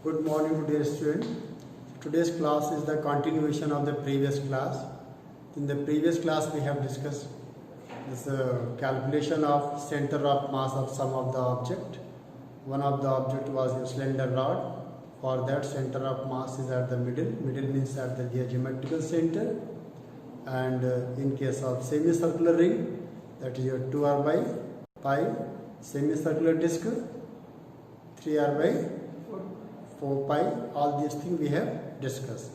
Good morning to dear student. Today's class is the continuation of the previous class. In the previous class we have discussed this calculation of center of mass of some of the object. One of the object was a slender rod. For that, center of mass is at the middle. Middle means at the geometrical center. And in case of semicircular ring, that is your 2r by pi. Semicircular disc, 3r by 4 pi. All these things we have discussed.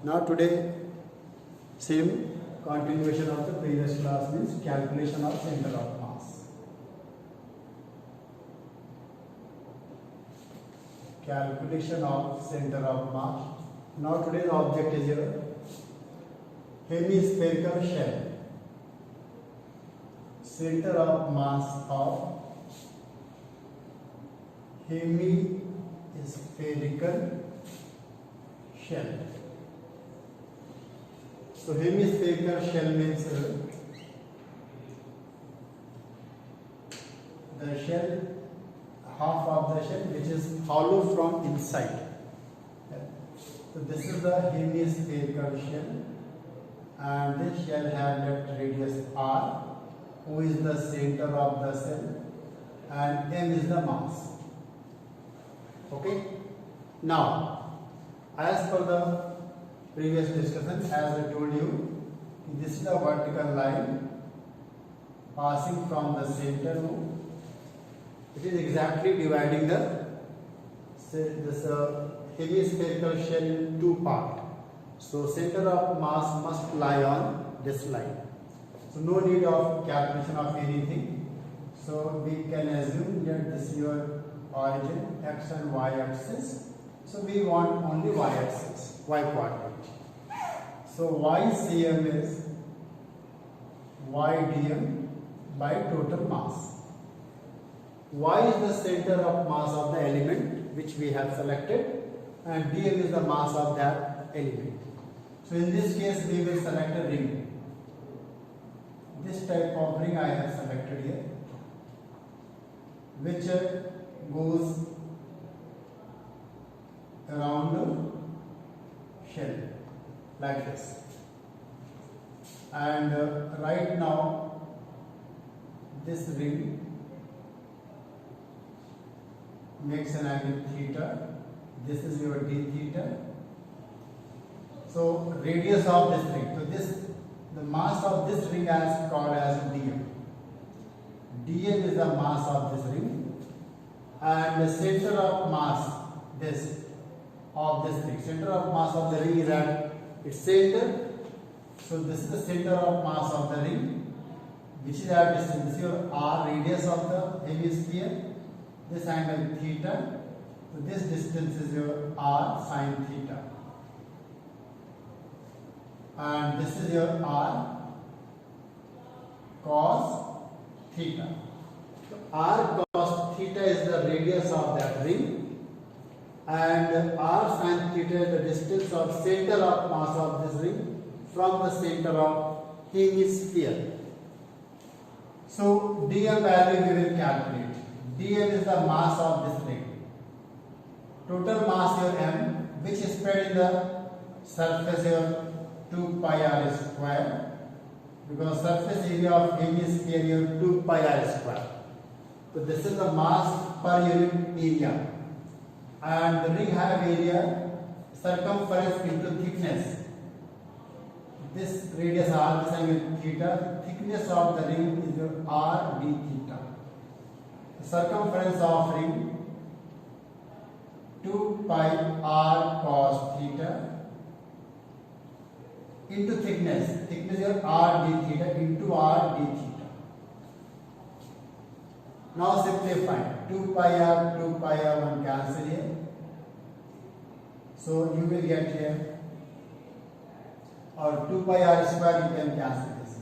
Now today, same continuation of the previous class means calculation of center of mass. Calculation of center of mass. Now today's object is your hemispherical shell. Center of mass of hemispherical shell. So hemispherical shell means the shell, half of the shell which is hollow from inside. So this is the hemispherical shell, and this shell has that radius r, who is the center of the cell, and m is the mass. Okay. Now, as per the previous discussion, as I told you, this is the vertical line passing from the center. It is exactly dividing this hemispherical shell in two parts. So center of mass must lie on this line. So no need of calculation of anything. So we can assume that this is your origin, x and y axis. So we want only y axis, y quadrant. So YCM is YDM by total mass. Y is the center of mass of the element which we have selected, and dm is the mass of that element. So in this case we will select a ring. This type of ring I have selected here, which goes around the shell like this. And right now this ring makes an angle theta. This is your d theta. So radius of this ring. So the mass of this ring is called as dm. dm is the mass of this ring, and the center of mass of this ring. Center of mass of the ring is at its center. So this is the center of mass of the ring, which is at this. This is your r, radius of the hemisphere. This angle theta. So this distance is your r sine theta. And this is your r, cos theta. So r cos theta is the radius of that ring, and r sin theta is the distance of center of mass of this ring from the center of hemisphere. So dm value we will calculate. Dm is the mass of this ring. Total mass your m, which is spread in the surface your 2 pi r square, because surface area of hemisphere your 2 pi r square. So this is the mass per unit area, and the ring have area circumference into thickness. This radius r, this angle theta, thickness of the ring is your r d theta. The circumference of ring 2 pi r cos theta into thickness. Thickness is r d theta into r d theta. Now simplify. 2 pi r 1 cancel here. So you will get here, or 2 pi r square you can cancel this.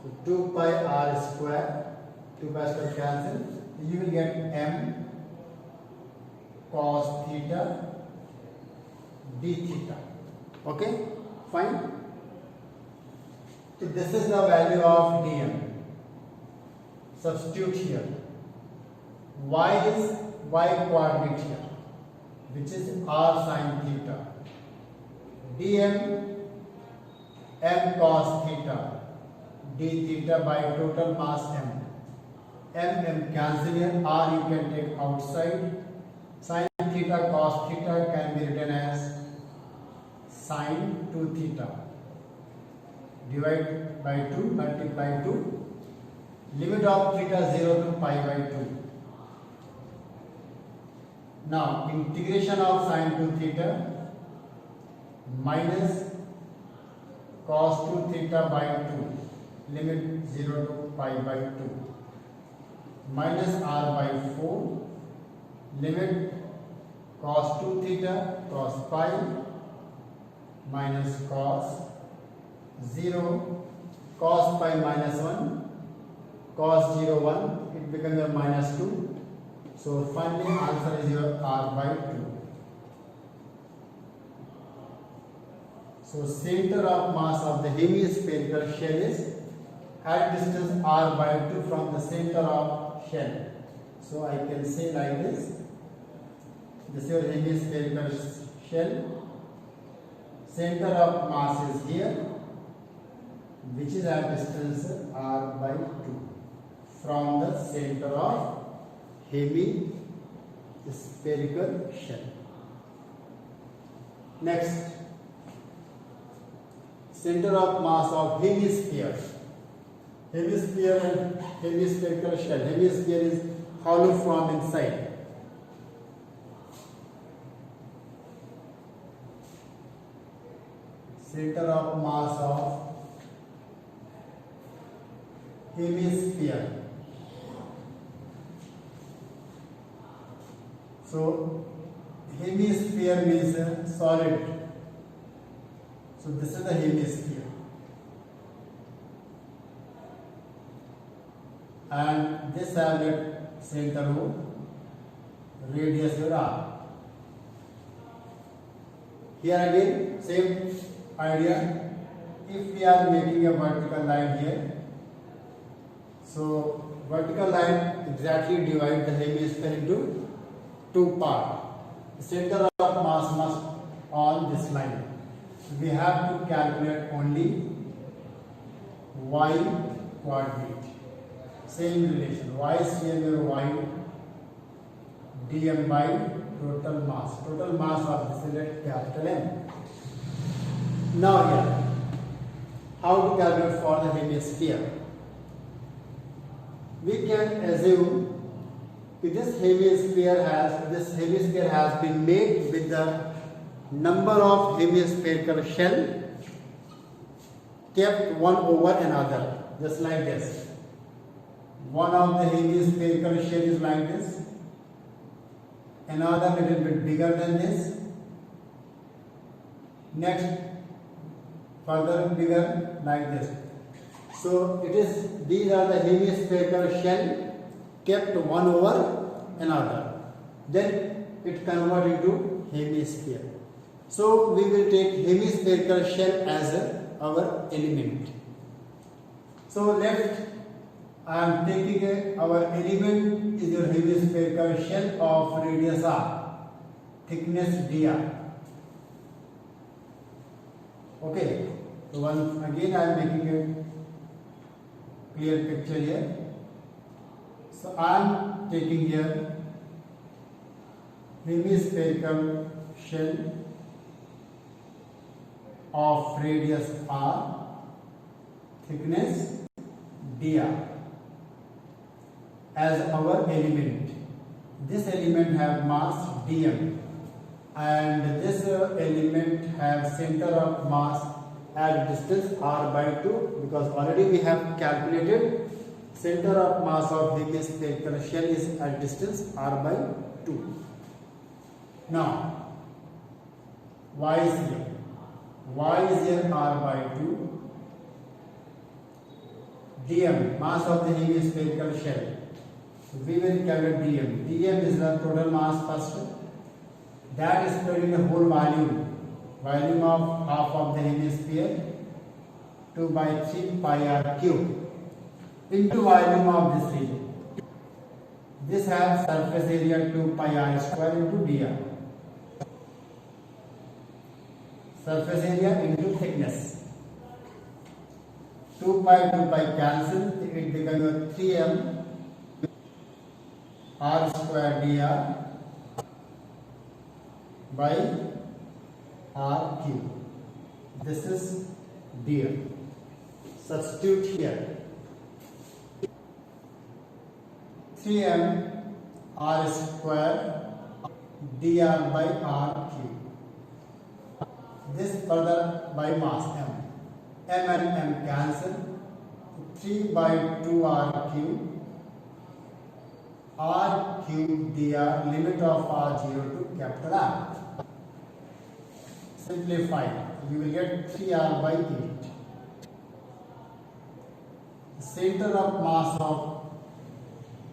So 2 pi r square, 2 pi square cancel. You will get m cos theta d theta. Okay, fine. So this is the value of dm. Substitute here. Y is y coordinate here, which is r sin theta. dm m cos theta d theta by total mass m. M cancel here. R you can take outside. Sin theta cos theta can be written as sin 2 theta. Divide by 2, multiply 2. Limit of theta 0 to pi by 2. Now integration of sin 2 theta minus cos 2 theta by 2. Limit 0 to pi by 2. Minus r by 4. Limit cos 2 theta cos pi minus cos 0 cos pi minus 1 cos 0 1, it becomes a minus 2. So finally answer is your r by 2. So center of mass of the hemispherical shell is at distance r by 2 from the center of shell. So I can say like this. This is your hemispherical shell. Center of mass is here, which is at distance r by 2 from the center of hemispherical shell. Next, center of mass of hemisphere. Hemisphere and hemispherical shell. Hemisphere is hollow from inside. Center of mass of hemisphere. So hemisphere means solid. So this is the hemisphere, and this has got center O, radius r. Here again same idea. If we are making a vertical line here, so vertical line exactly divide the hemisphere into two parts. The center of mass must on this line. We have to calculate only y coordinate. Same relation. Y is here y dm by total mass. Total mass of this is capital M. Now here, how to calculate for the hemisphere? We can assume this hemisphere has been made with the number of hemispherical shell kept one over another, just like this. One of the hemispherical shell is like this, another little bit bigger than this. Next, further bigger like this. So it is, these are the hemispherical shell kept one over another. Then it converted into hemisphere. So we will take hemispherical shell as our element. So left, I am taking our element is your hemispherical shell of radius r, thickness dr. Okay, so once again I am making a clear picture here. So I am taking here hemispherical shell of radius r, thickness dr as our element. This element have mass dm and this element have center of mass at distance r by 2, because already we have calculated center of mass of hemispherical shell is at distance r by 2. Now y is here. Y is here r by 2. dm, mass of the hemispherical shell. So we will calculate dm. dm is the total mass first. That is spread in the whole volume. Volume of half of the hemisphere 2 by 3 pi r cube into volume of this region. This has surface area 2 pi r square into dr. Surface area into thickness. 2 pi cancel, it becomes 3m r square dr by r cube. This is dr. Substitute here. 3m r square dr by r cube. This further by mass m. M and m cancel. 3 by 2 r cube. R cube dr, limit of r0 to capital R. Simplify. You will get 3r by 8. Center of mass of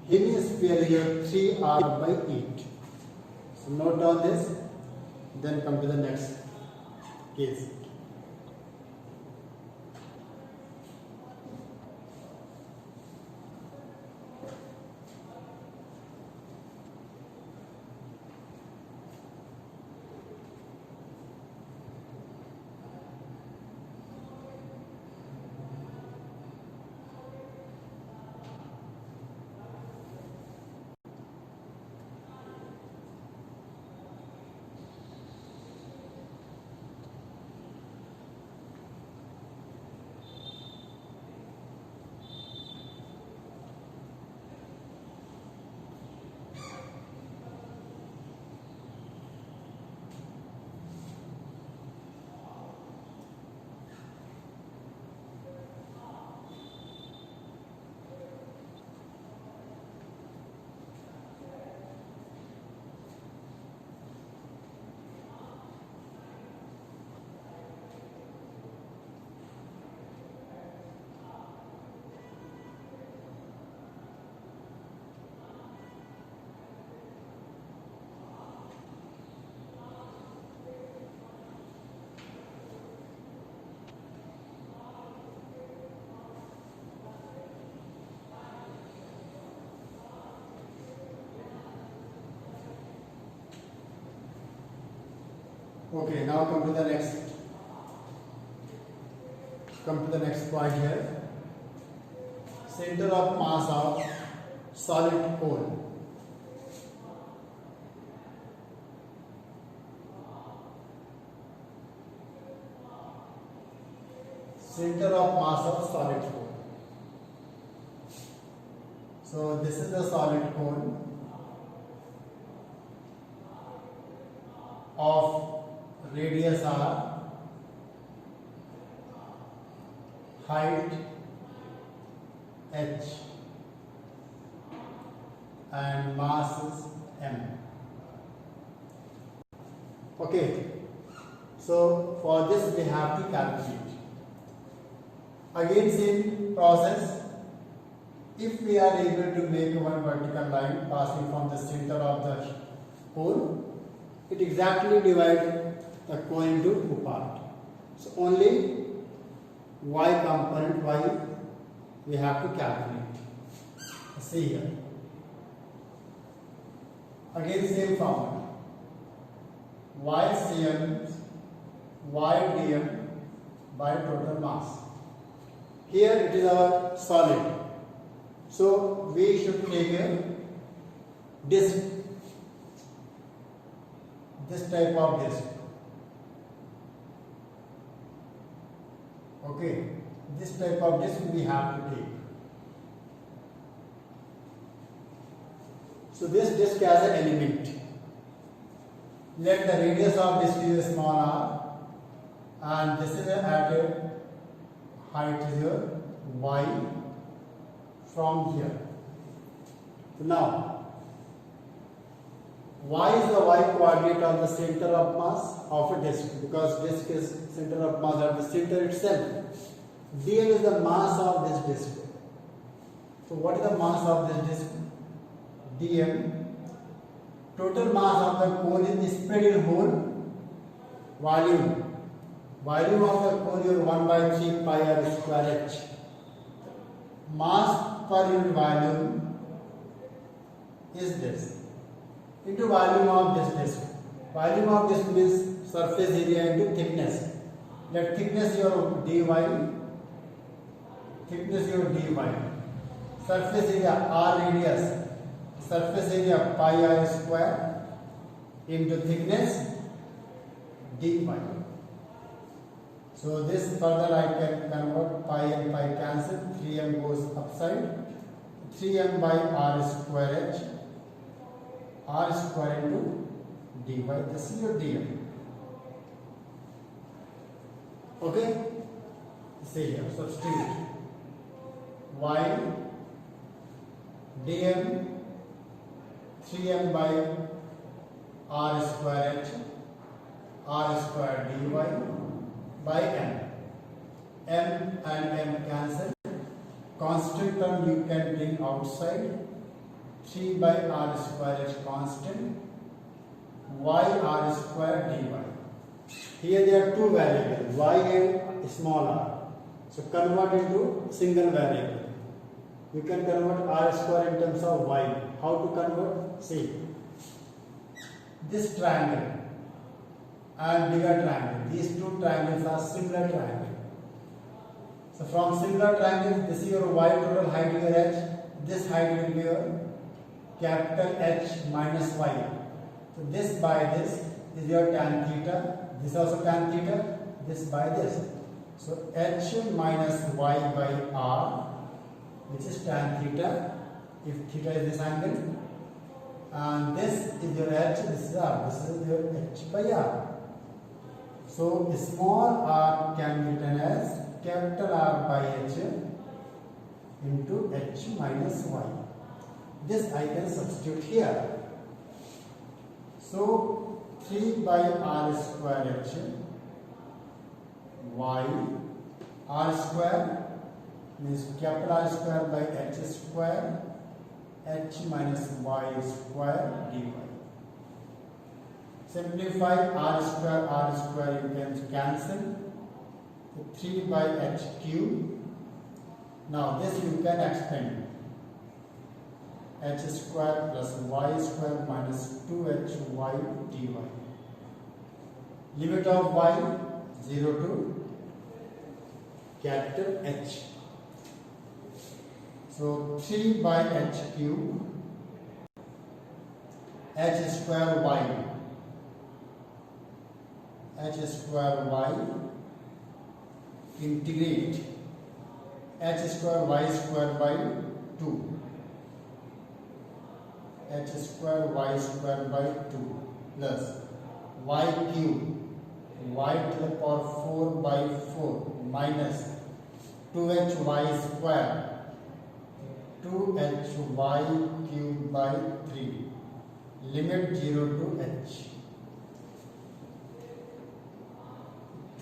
hemisphere here 3r by 8. So note down this. Then come to the next case. Okay, now come to the next point here. Center of mass of solid cone. Center of mass of solid cone. So this is the solid cone of radius r, height h, and mass is m. Okay, so for this we have to calculate. Again same process. If we are able to make one vertical line passing from the center of the cone, it exactly divides the cone into two parts. So only y component y we have to calculate. See here. Again same formula. YCM YDM by total mass. Here it is our solid. So we should take a disc, this type of disc. Okay, this type of disc we have to take. So this disc has an element. Let the radius of disc is small r, and this is at a height is your y from here. So now, y is the y coordinate of the center of mass of a disc, because disc is center of mass at the center itself. dm is the mass of this disc. So what is the mass of this disc? dm. Total mass of the cone is spread in whole volume. Volume of the cone is 1 by 3 pi r square h. Mass per unit volume is this. Into volume of this disc. Volume of this means surface area into thickness. Let thickness your dy, thickness your dy. Surface area r radius. Surface area pi r square into thickness dy. So this further I can convert pi and pi cancel. 3m goes upside. 3m by r square h. R square into dy. This is your dm. Okay. See here. Substitute. Y dm 3m by r square h, r square dy by m. M and m cancel. Constant term you can bring outside. 3 by r square h constant. Y r square dy. Here there are two variables, y and small r. So convert into single variable. You can convert r square in terms of y. How to convert? See, this triangle and bigger triangle, these two triangles are similar triangle. So from similar triangle, this is your y total height your h, this height will be your capital H minus y. So this by this is your tan theta, this also tan theta, this by this. So h minus y by r, which is tan theta, if theta is this angle, and this is your h, this is r, this is your h by r. So small r can be written as capital R by h into h minus y. This I can substitute here. So 3 by r square h y, r square means capital R square by h square, h minus y square dy. Simplify r square you can cancel. 3 by h cube. Now this you can expand. H square plus y square minus 2hy dy. Limit of y 0 to capital H. So 3 by h cube, h square y, h square y, integrate h square y square by 2, h square y square by 2 plus y cube, y to the power 4 by 4 minus 2hy square, 2hy cube by 3, limit 0 to h.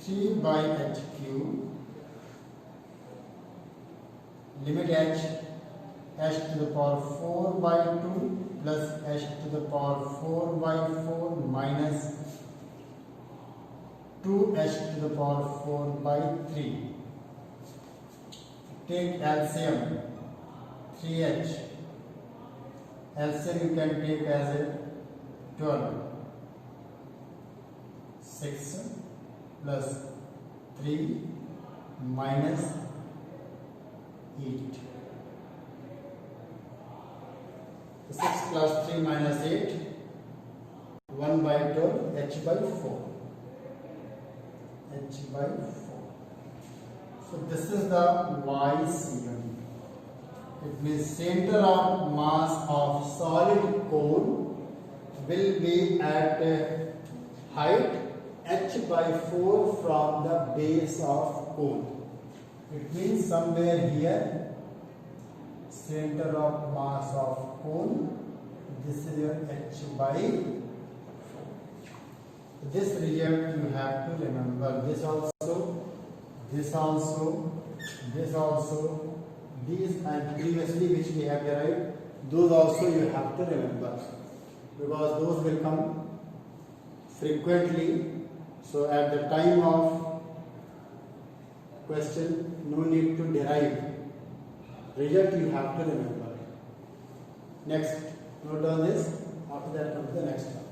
3 by h cube limit h to the power 4 by 2 plus h to the power 4 by 4 minus 2h to the power 4 by 3. Take LCM 3h. LCM you can take as a 12. 6 plus 3 minus 8. 6 plus 3 minus 8. 1 by 12, h by 4. H by 4. So this is the YCM. It means center of mass of solid cone will be at height h by 4 from the base of cone. It means somewhere here, center of mass of cone, this is your h by 4. This region you have to remember. This also, this also, this also, these and previously which we have derived, those also you have to remember, because those will come frequently. So at the time of question, no need to derive. Result you have to remember. Next, note on this. After that comes the next one.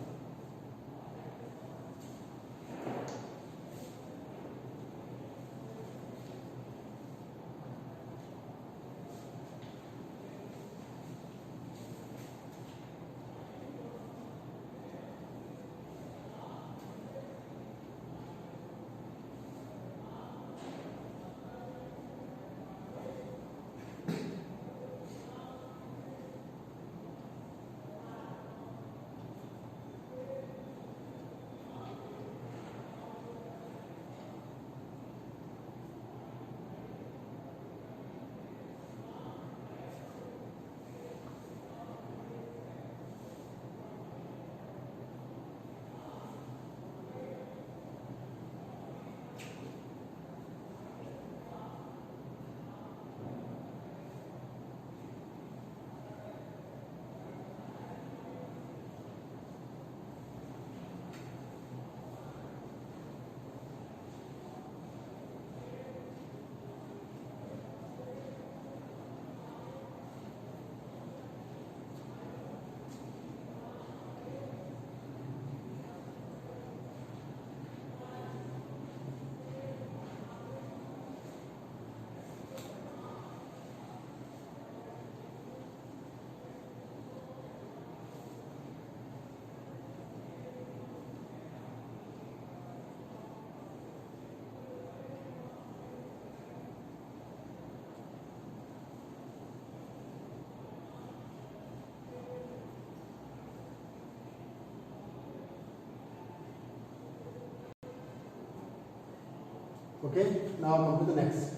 Okay, now come to the next.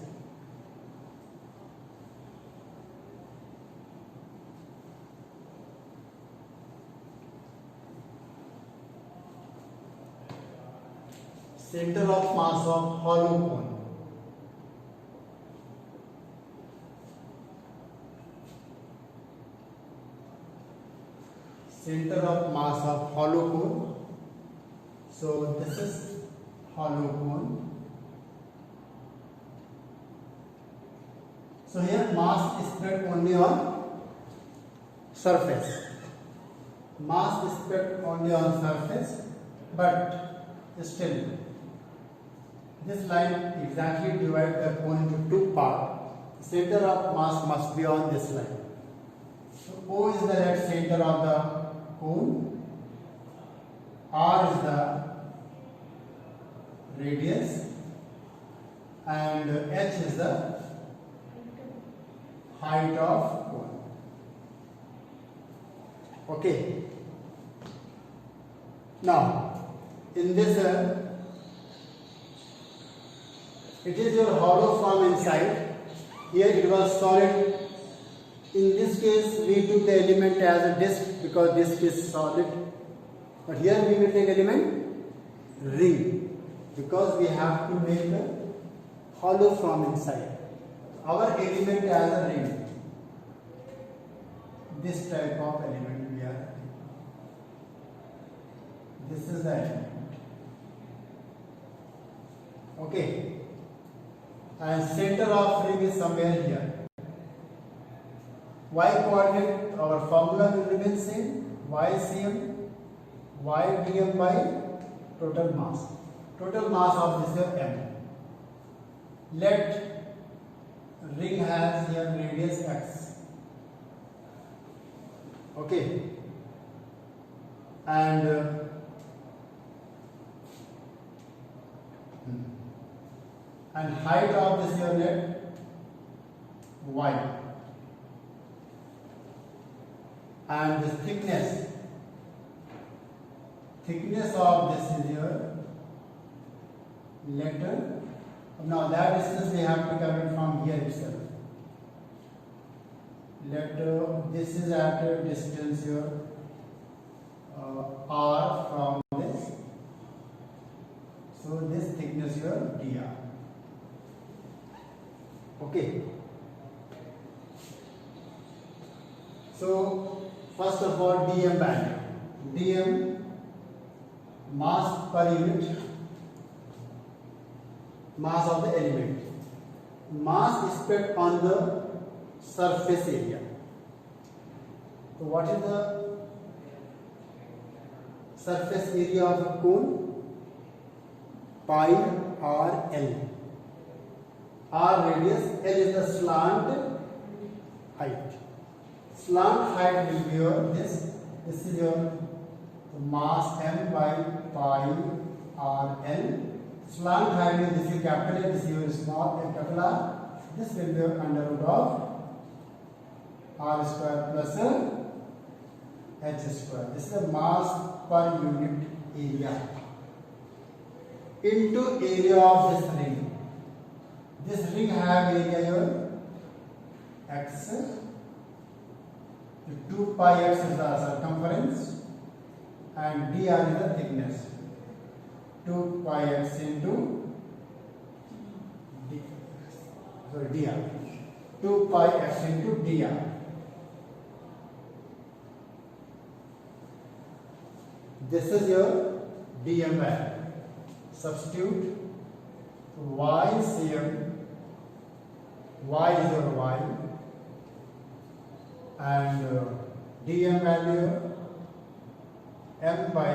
Center of mass of hollow cone. Center of mass of hollow cone. So this is hollow cone. So here mass is spread only on surface. Mass is spread only on surface, but still this line exactly divides the cone into two parts. Center of mass must be on this line. So O is the red center of the cone, R is the radius, and H is the height of cone. Okay. Now, in this, it is your hollow from inside. Here it was solid. In this case, we took the element as a disk because disk is solid. But here we will take element ring because we have to make the hollow from inside. our element as a ring. This type of element we are taking. This is the element. Okay. And center of ring is somewhere here. Y coordinate, our formula will remain same. Y cm, y dm by total mass. Total mass of this is m. Let ring has here radius x. Okay. And height of this unit y, and the thickness of this is your letter. Now that distance we have to calculate from here itself. This is at a distance here r from this. So this thickness here dr. Okay. So first of all, dm value. Dm mass per unit, mass of the element. Mass spread on the surface area. So what is the surface area of a cone? Pi r L. R radius, L is the slant height. Slant height will be your this is your mass m by pi r L. Slant height is this is capital A, this is your small a capital R. This will be your under root of r square plus h square. This is the mass per unit area into area of this ring. This ring have area your x. 2 pi x is the circumference and dr is the thickness. 2 pi x into dr. 2 pi x into dr. This is your dm value. Substitute y cm. Y is your y, and dm value m by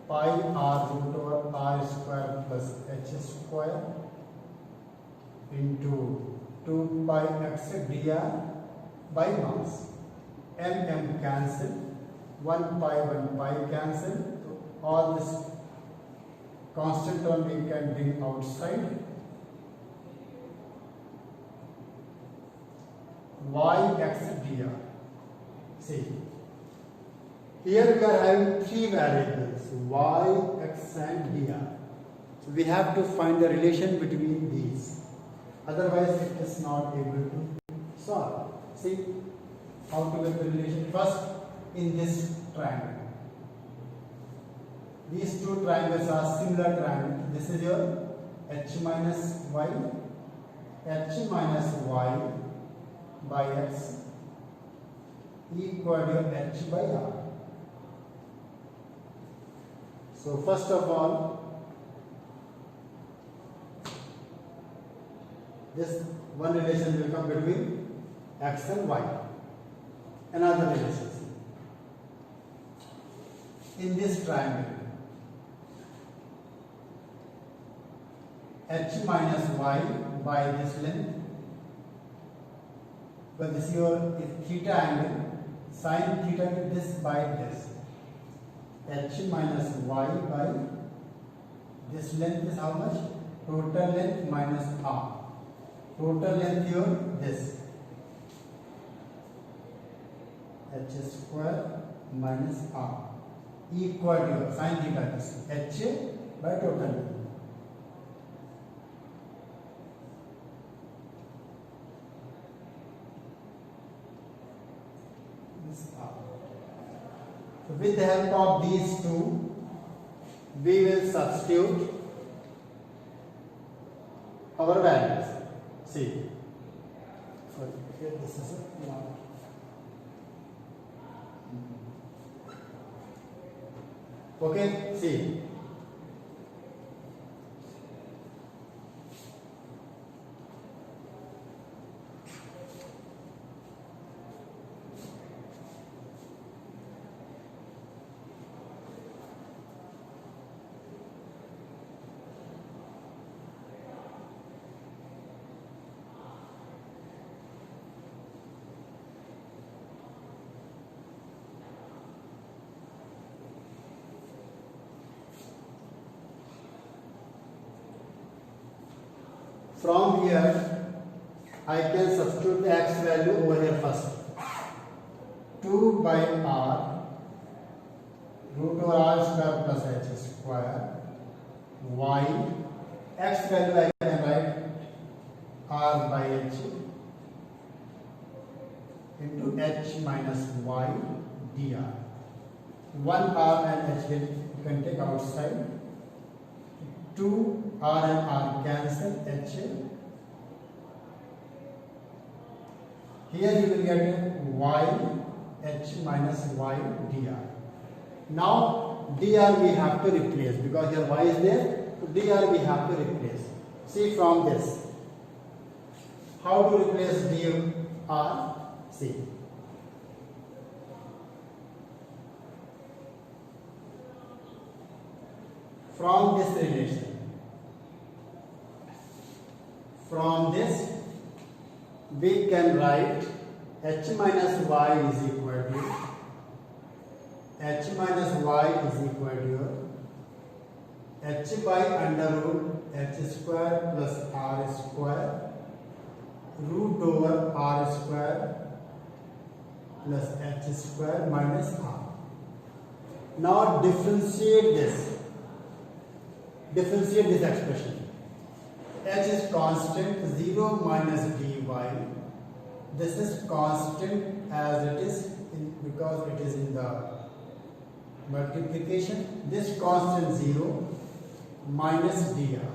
pi r root over r square plus h square into 2 pi x dr by mass. M cancel, 1 pi cancel. So all this constant term we can bring outside. Y x dr. See, here we are having three variables, y, x and dr. So we have to find the relation between these. Otherwise it is not able to solve. See how to get the relation. First, in this triangle. These two triangles are similar triangles. This is your h minus y by x equal to h by r. So first of all, this one relation will come between x and y. Another relationship. In this triangle, h minus y by this length. But this is your theta angle, sin theta to this by this. H minus y by this length is how much? Total length minus r. Total length here this. H square minus r equal to sin theta this h by total length. So with the help of these two, we will substitute our values. See, sorry, here this is a not. Okay, see. From here, I can substitute the x value over here first. 2 by r root over r square plus h square y. X value I can write r by h into h minus y dr. 1 r and h will can take outside. 2 r and r cancel, h. Here you will get y h minus y dr. Now dr we have to replace because here y is there. So dr we have to replace. See from this. How to replace dr? See. From this relation, from this we can write h minus y is equal to h minus y is equal to h by under root h square plus r square root over r square plus h square minus r. Now differentiate this. Differentiate this expression. H is constant, 0 minus dy. This is constant as it is because it is in the multiplication. This constant 0 minus dr.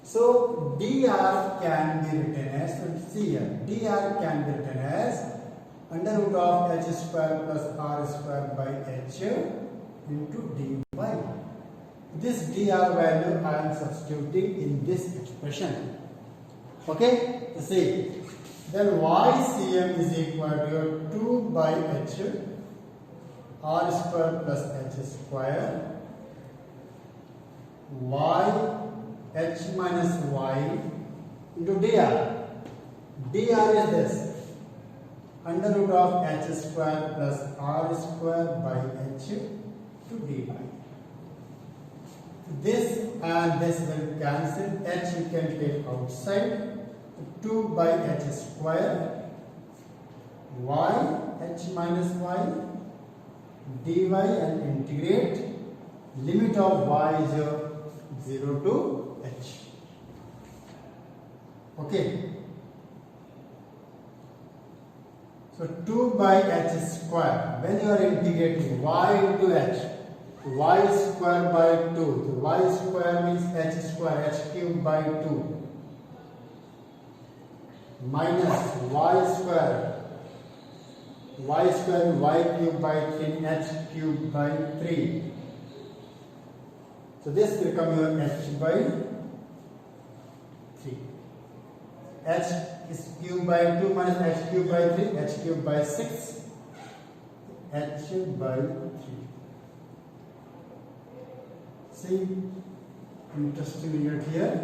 So dr can be written as, see here, dr can be written as under root of h square plus r square by h into dy. This dr value I am substituting in this expression. Okay, see. Then ycm is equal to 2 by h r square plus h square y h minus y into dr. Dr is this under root of h square plus r square by h to dy. This and this will cancel. H you can take outside. 2 by h square y h minus y dy and integrate. Limit of y is 0 to h. Okay. So 2 by h square. When you are integrating y into h, y square by 2. So y square means h square, h cube by 2 minus y square y cube by 3 h cube by 3. So this will become your h by 3. H is cube by 2 minus h cube by 3, h cube by 6, h by 3. See, interesting unit here.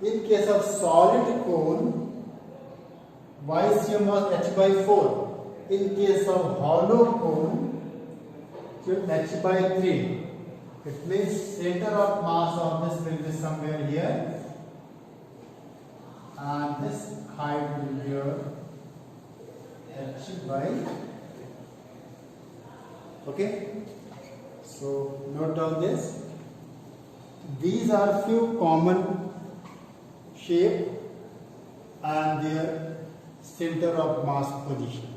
In case of solid cone, YCM was h by 4. In case of hollow cone, h by 3. It means center of mass of this will be somewhere here, and this height will be your h by 3. Okay. So note down this. These are few common shape and their center of mass position.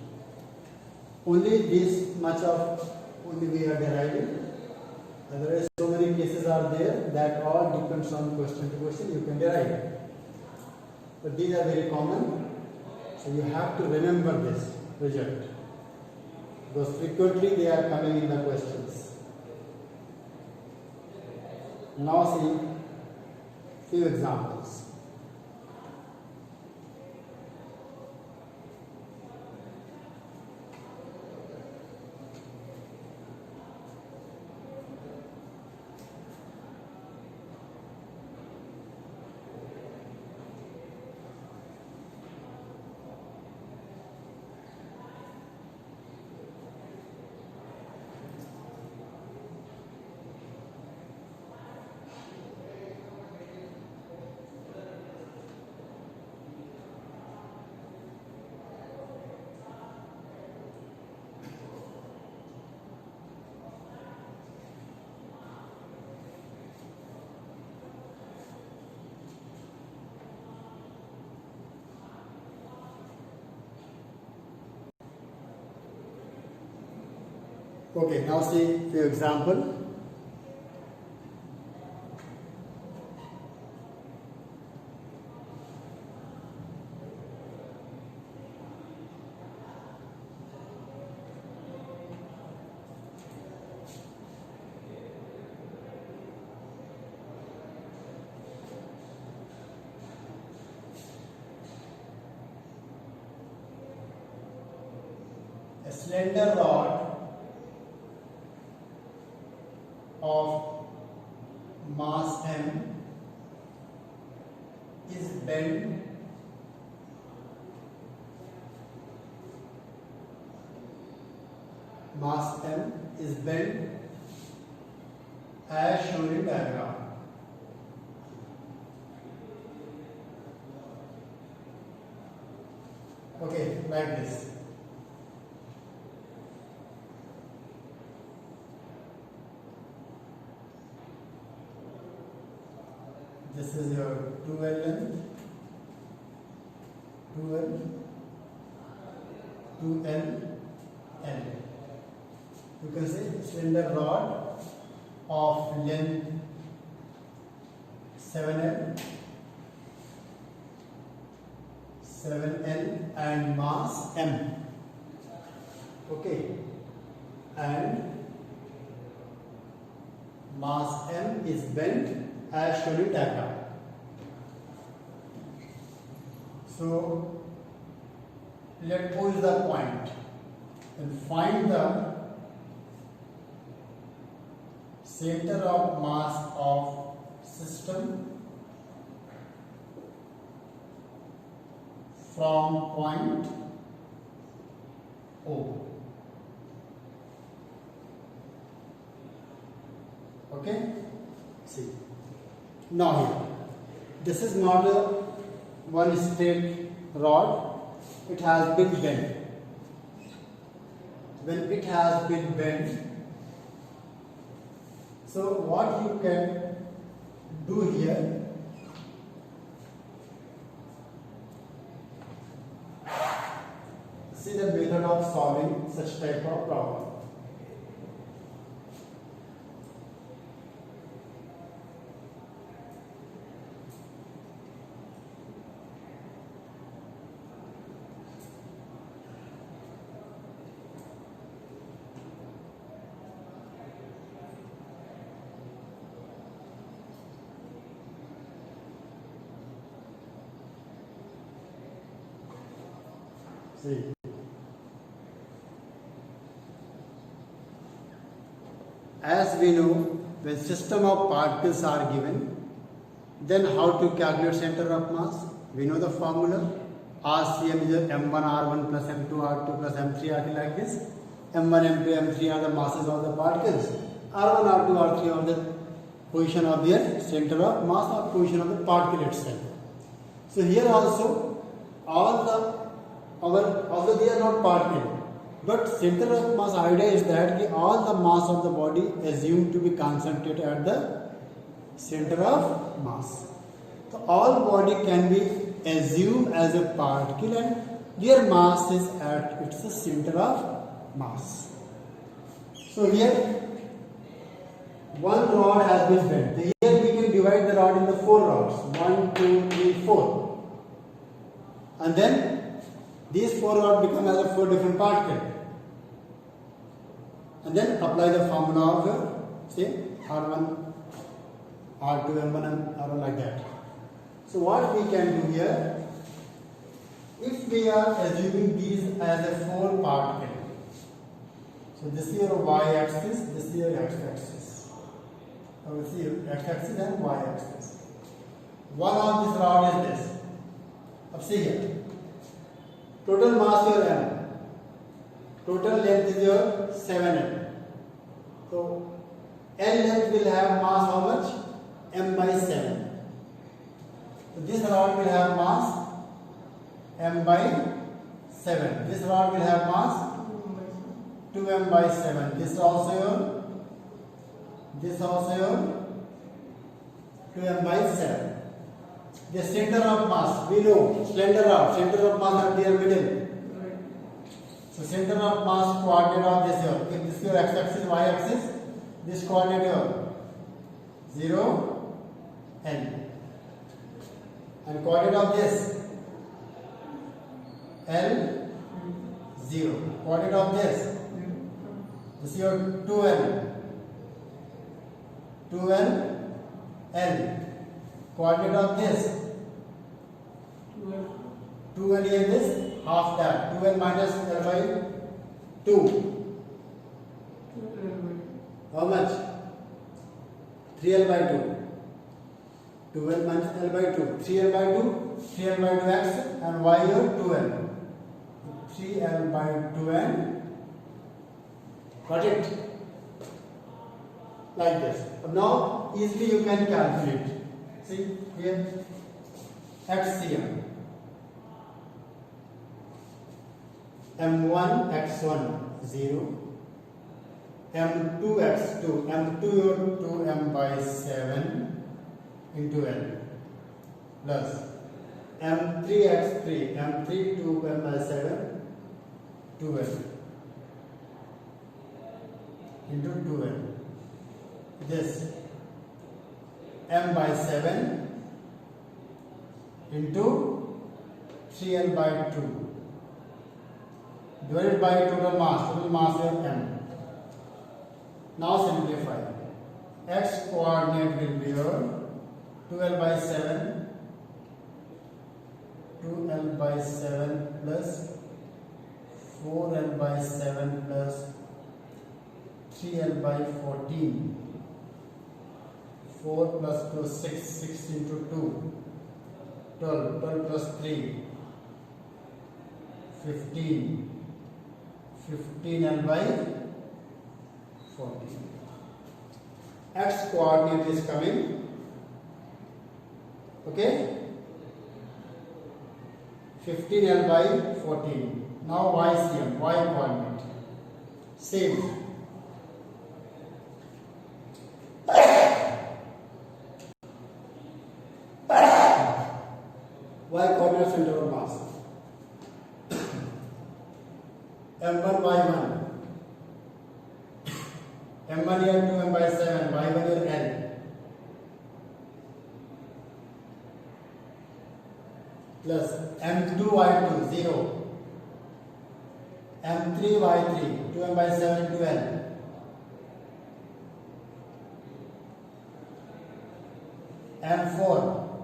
Only this much of only we are deriving. Otherwise, so many cases are there that all depends on question to question you can derive. But these are very common, so you have to remember this result because frequently they are coming in the questions. Now see few examples. Okay, now see few example. A slender rod of mass m is bent as shown in diagram. Okay, like this. This is your 2L length, 2L, 2L, L. You can say slender rod of length 7L, 7L and mass M. Okay, and mass M is bent as shown in diagram. So let O is the point and find the center of mass of system from point O. Okay, see. Now here, this is not a one straight rod, it has been bent. When it has been bent, so what you can do here, see the method of solving such type of problem. See, as we know, when system of particles are given, then how to calculate center of mass? We know the formula. RCM is M1R1 plus M2R2 plus M3R3 like this. M1, M2, M3 are the masses of the particles. R1, R2, R3 are the position of their center of mass or position of the particle itself. So here also, although they are not particle, but center of mass idea is that all the mass of the body assumed to be concentrated at the center of mass. So all body can be assumed as a particle and their mass is at its center of mass. So here one rod has been bent. Here we can divide the rod into 4 rods. 1, 2, 3, 4. and then these 4 rod become as a 4 different particles. And then apply the formula of say R1, R2, M1, and R1 like that. So what we can do here, if we are assuming these as a 4 particle, so this is your y-axis, this is your x-axis. Now we see your x-axis and y-axis. One of this rod is this. Now see here. Total mass your m. Total length is your 7m. So L length will have mass how much? M by 7. So this rod will have mass m by 7. This rod will have mass 2m by 7. This also your 2m by 7. The center of mass, we know, center of mass are there middle. So center of mass coordinate of this here. If this is your x-axis, y-axis, this coordinate here 0, L. And coordinate of this L, 0. Coordinate of this is your 2L. 2L, L. Coordinate of this 2L here is half that. 2L minus L by 2. How much? 3L by 2. 2L minus L by 2. 3L by 2. 3L by 2x and y here 2L. 3L by 2n. Got it? Like this. Now easily you can calculate. See here XCM. M1 x1 0, M2 x2, M2 your 2m by 7 into L plus M3 x3, M3 2m by 7 2L into 2L. This m by 7 into 3L by 2 divided by total mass is m. Now simplify. X coordinate will be your 2L by 7, 2L by 7 plus 4L by 7 plus 3L by 14. 4 plus 2 6, 6 into 2, 12, 12 plus 3, 15. 15L by 14. X coordinate is coming. Okay? 15L by 14. Now YCM, Y coordinate. Same. Y coordinate center of mass. M1 Y1. M1 here 2m by 7, Y1 here L. Plus M2 Y2 0. M3 Y3 2m by 7 into L. M4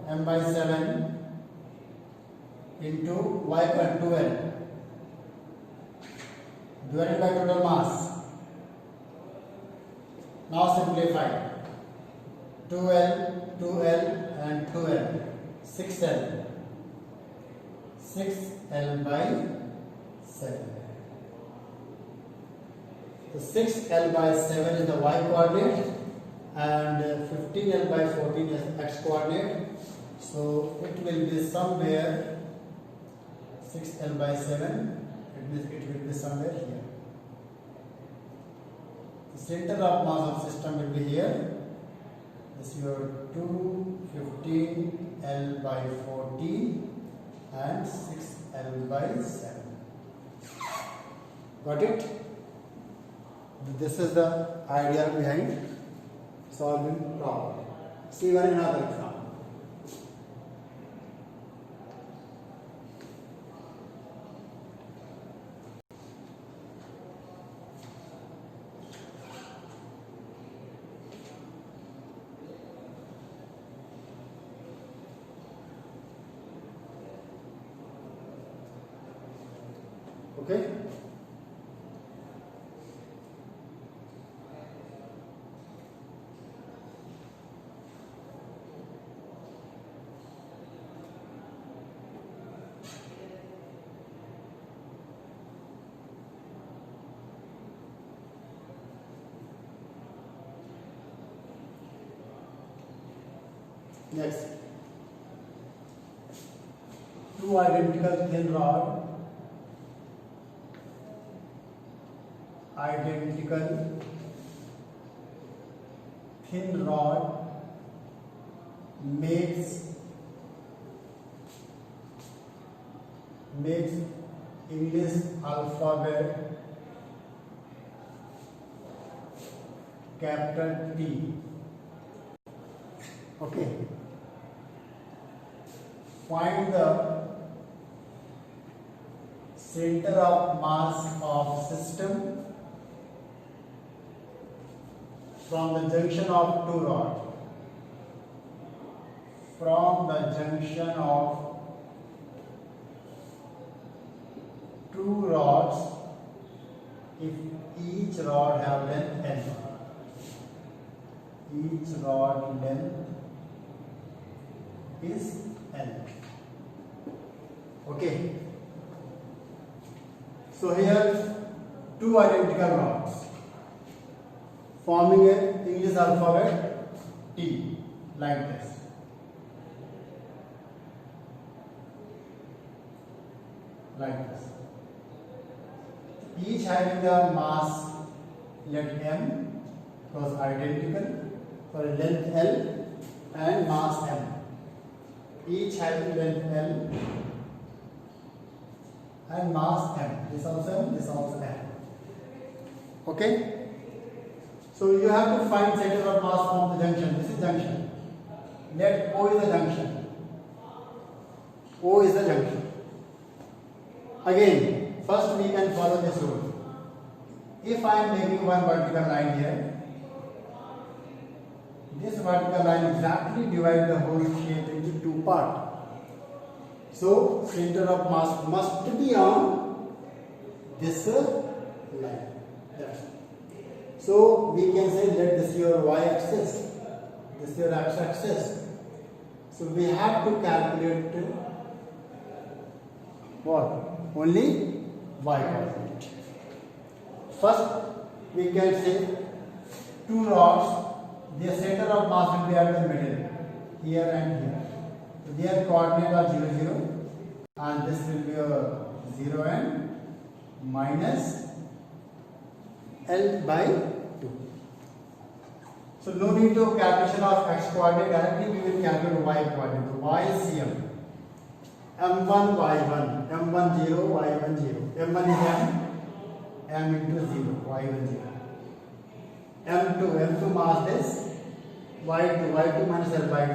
m by 7 into Y1 2L. Divided by total mass. Now simplify. 2L, 2L and 2L. 6L. 6L by 7. So 6L by 7 is the Y coordinate and 15L by 14 is X coordinate. So it will be somewhere 6L by 7. It will be somewhere here. The center of mass of system will be here. This is your 2, 15, L by 14 and 6L by 7. Got it? This is the idea behind solving problem. See one another example. Okay. Next, two identical thin rod, makes English alphabet capital T. Okay. Find the center of mass of system from the junction of two rods. From the junction of two rods, if each rod have length L. Each rod length is L. Okay. So here two identical rods forming a English alphabet T like this. Like this. Each having the mass let M was identical for length L and mass M. Each having length L and mass M. This also M, this also M. Okay? So you have to find center of mass from the junction. This is junction. Let O is the junction. O is the junction. Again, first we can follow this rule. If I am making one vertical line here, this vertical line exactly divides the whole shape into two parts. So center of mass must be on this line. That's it. So we can say that this is your y-axis, this is your x-axis. So we have to calculate what? Only y-coordinate. First, we can say two rods. Their center of mass will be at the middle, here and here. So their coordinate are 0, 0, and this will be a 0 and minus L by 2. So no need to calculation of x coordinate, directly we will calculate y coordinate. Y is CM. M1 Y1, M1 0, Y1 0. M1 is M into 0, Y1 0. M2 mass this, Y2 minus L by 2.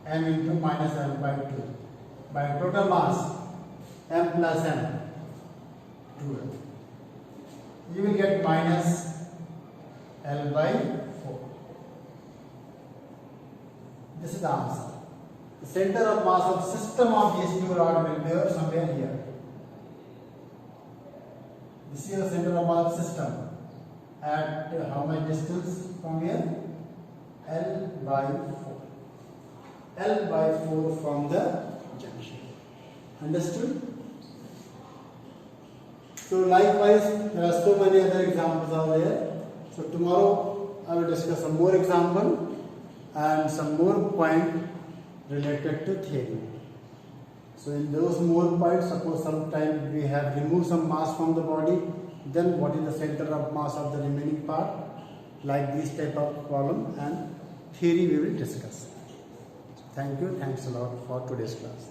M into minus L by 2. By total mass, M plus M, 2M. You will get minus L by 4. This is the answer. The center of mass of system of these two rods will be somewhere here. This is the center of mass system. At how much distance from here? L by 4. L by 4 from the junction. Understood? So likewise, there are so many other examples out there. So tomorrow I will discuss some more example and some more point related to theory. So in those more points, suppose sometime we have removed some mass from the body, then what is the center of mass of the remaining part, like this type of problem and theory we will discuss. Thank you. Thanks a lot for today's class.